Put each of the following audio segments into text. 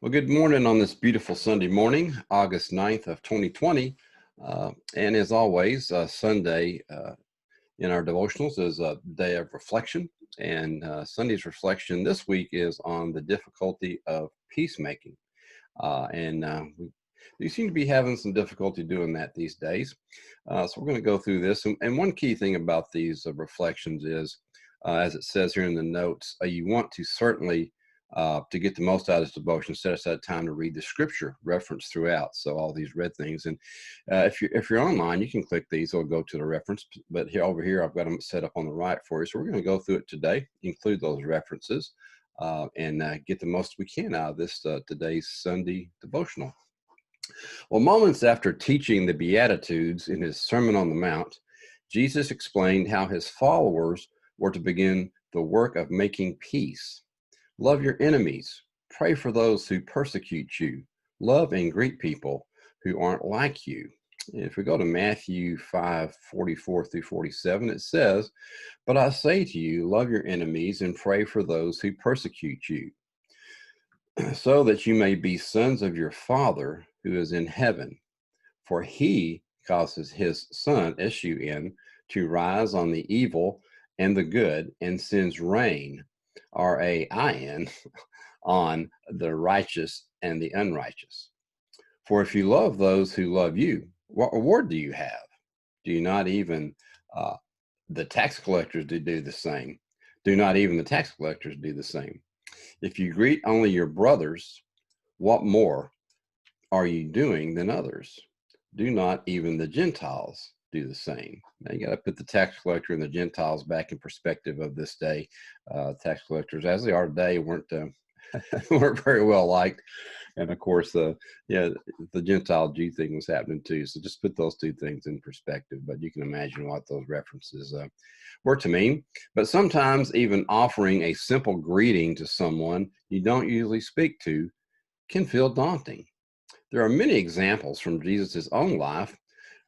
Well, good morning on this beautiful Sunday morning, August 9th of 2020. And as always, Sunday in our devotionals is a day of reflection. And Sunday's reflection this week is on the difficulty of peacemaking. We seem to be having some difficulty doing that these days. So we're going to go through this. And one key thing about these reflections is, as it says here in the notes, you want to certainly to get the most out of this devotion, set aside time to read the scripture reference throughout. So all these red things, and if you're online, you can click these or go to the reference. But here over here, I've got them set up on the right for you. So we're going to go through it today, include those references, and get the most we can out of this today's Sunday devotional. Well, moments after teaching the Beatitudes in his Sermon on the Mount, Jesus explained how his followers were to begin the work of making peace. Love your enemies. Pray for those who persecute you. Love and greet people who aren't like you. And if we go to Matthew 5:44 through 47, it says, "But I say to you, love your enemies and pray for those who persecute you, so that you may be sons of your Father who is in heaven. For he causes his sun, S-U-N, to rise on the evil and the good, and sends rain, R-A-I-N, on the righteous and the unrighteous. For if you love those who love you, what reward do you have? Do you not even uh, the tax collectors do the same? Do not even the tax collectors do the same? If you greet only your brothers, what more are you doing than others? Do not even the Gentiles do the same?" Now you got to put the tax collector and the Gentiles back in perspective of this day. Tax collectors, as they are today, weren't weren't very well liked, and of course, yeah, the Gentile Jew thing was happening too. So just put those two things in perspective. But you can imagine what those references were to mean. But sometimes even offering a simple greeting to someone you don't usually speak to can feel daunting. There are many examples from Jesus' own life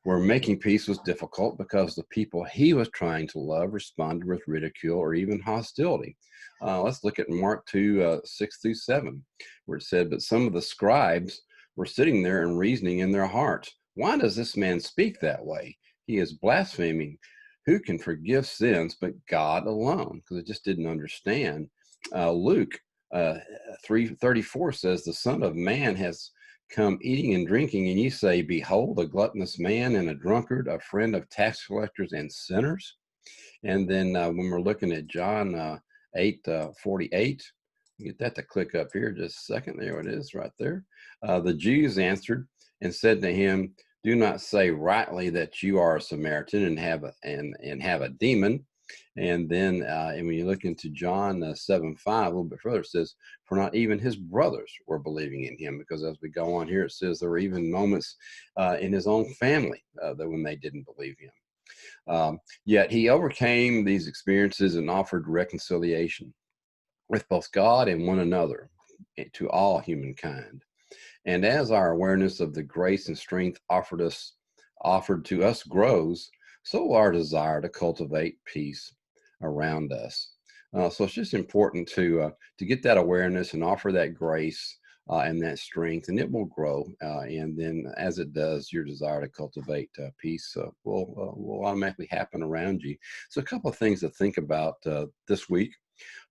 where making peace was difficult because the people he was trying to love responded with ridicule or even hostility. Let's look at Mark 2, 6 through 7, where it said, "But some of the scribes were sitting there and reasoning in their hearts, 'Why does this man speak that way? He is blaspheming. Who can forgive sins but God alone?'" Because they just didn't understand. Luke 3:34 says, "The Son of Man has come eating and drinking, and you say, 'Behold, a gluttonous man and a drunkard, a friend of tax collectors and sinners.'" And then when we're looking at John 8:48, get that to click up here just a second. There it is right there. The Jews answered and said to him, "Do not say rightly that you are a Samaritan and have a demon." And then and when you look into John 7:5, a little bit further, it says, "For not even his brothers were believing in him," because as we go on here, it says there were even moments in his own family that when they didn't believe him. Yet he overcame these experiences and offered reconciliation with both God and one another to all humankind. And as our awareness of the grace and strength offered to us grows, so our desire to cultivate peace around us. So it's just important to get that awareness and offer that grace and that strength, and it will grow. And then, as it does, your desire to cultivate peace will automatically happen around you. So, a couple of things to think about this week,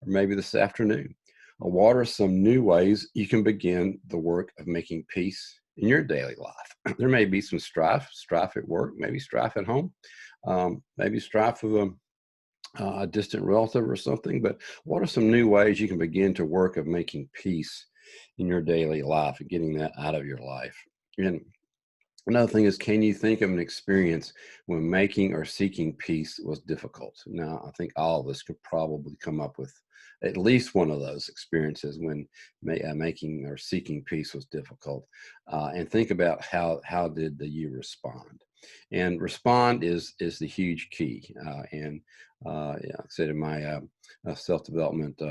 or maybe this afternoon. What are some new ways you can begin the work of making peace in your daily life? There may be some strife at work, maybe strife at home, maybe strife with a distant relative or something. But what are some new ways you can begin to work of making peace in your daily life and getting that out of your life? And another thing is, can you think of an experience when making or seeking peace was difficult? Now, I think all of us could probably come up with at least one of those experiences when making or seeking peace was difficult, and think about how did you respond. And respond is the huge key. And yeah, like I said, in my self development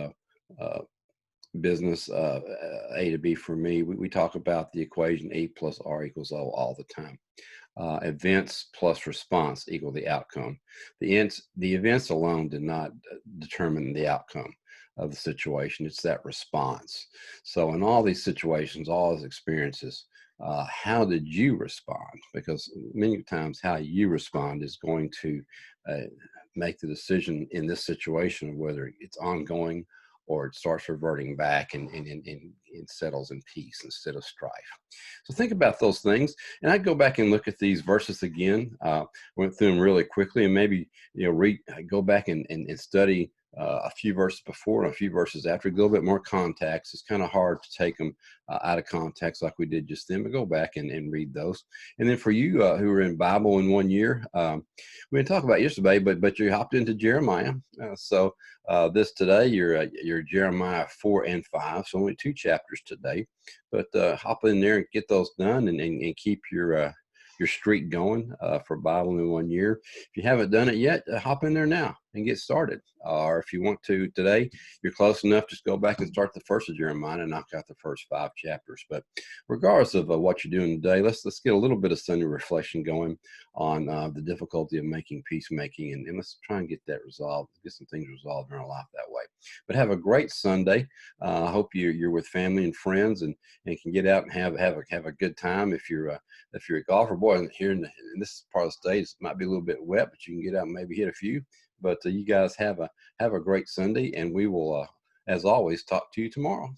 business, A to B for me, we talk about the equation E plus R equals O all the time. Events plus response equal the outcome. The events alone did not determine the outcome. of the situation. It's that response. So in all these situations, all these experiences, how did you respond? Because many times how you respond is going to uh, make the decision in this situation of whether it's ongoing or it starts reverting back and settles in peace instead of strife. So think about those things. And I'd go back and look at these verses again. Went through them really quickly, and maybe read, go back and study a few verses before and a few verses after. A little bit more context. It's kind of hard to take them out of context like we did just then, but go back and read those. And then for you who are in Bible in 1 year, we didn't talk about yesterday, but you hopped into Jeremiah. This today, you're Jeremiah 4 and 5, so only 2 chapters today. But hop in there and get those done, and keep your streak going for Bible in 1 year. If you haven't done it yet, hop in there now and get started. Or if you want to today, you're close enough, just go back and start the first of Jeremiah and knock out the first 5 chapters. But regardless of what you're doing today, let's get a little bit of Sunday reflection going on the difficulty of making peacemaking, and let's try and get that resolved, get some things resolved in our life that way. But have a great Sunday. I hope you're with family and friends and can get out and have a good time. If you're a golfer, boy, here in this part of the state, it might be a little bit wet, but you can get out and maybe hit a few. But you guys have a great Sunday, and we will, as always, talk to you tomorrow.